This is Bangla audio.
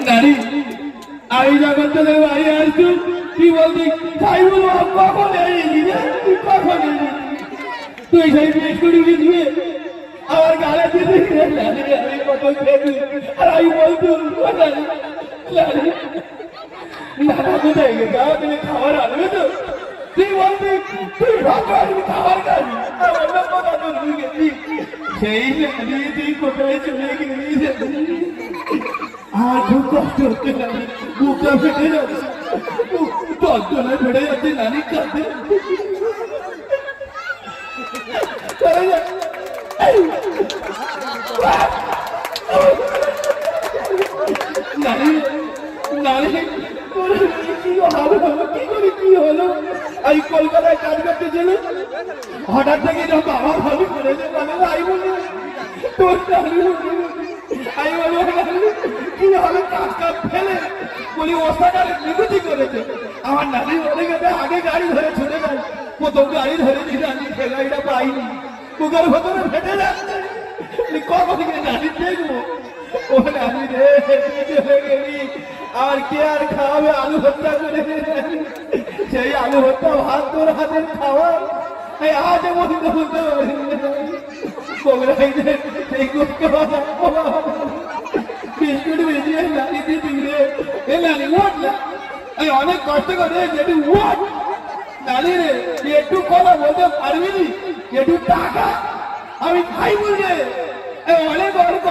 নারী আমি যখন তোদের বাড়ি আসছি কি বলছি তাই বলবো কখন এসেছি তুই কখন এসেছি তুই সেই বিস্কুটি দিয়ে আমার গালে দিয়ে আমি কত খেয়েছি আর আমি বলতো নানা কোথায় গেছে তুমি খাবার আনবে তো তুই বলবি তুই খাবার খাবি আমার কথা তো তুই গেছি সেই তুই কোথায় চলে গেলি আর খুব কষ্ট হচ্ছে নানি বুকটা ফেটে যাচ্ছে যন্ত্রণায় ফেটে যাচ্ছে নানি কাঁদে নানি নানি কি হলো আমি কলকাতায় কাজ করতে ছিল হঠাৎ থেকে যখন বাবা ভাবি করেছে আমি বলি তোর আমি বলবো কি হলো কাজ কাজ ফেলে বলি ওস্তাদারে বিভূতি করেছে আমার নানি বলে গেছে আগে গাড়ি ধরে ছুটে গেল প্রথম গাড়ি ধরে দিলে আমি সে গাড়িটা পাইনি বুকের ভেতরে ফেটে যাচ্ছে কখন থেকে নানি দেখবো ও নানি রে চলে গেলি আর কে আর খাওয়াবে আলু ভর্তা করে সেই আলু ভর্তা ভাত তোর হাতের খাওয়া আজ বলতে বলতে বিস্কুট বেরিয়ে নানি দিয়ে এ নানি ওঠ না আমি অনেক কষ্ট করে যেটু ওঠ নানি রে একটু কথা বলতে পারবি একটু টাকা আমি খাই বলবে অনেক বড় কষ্ট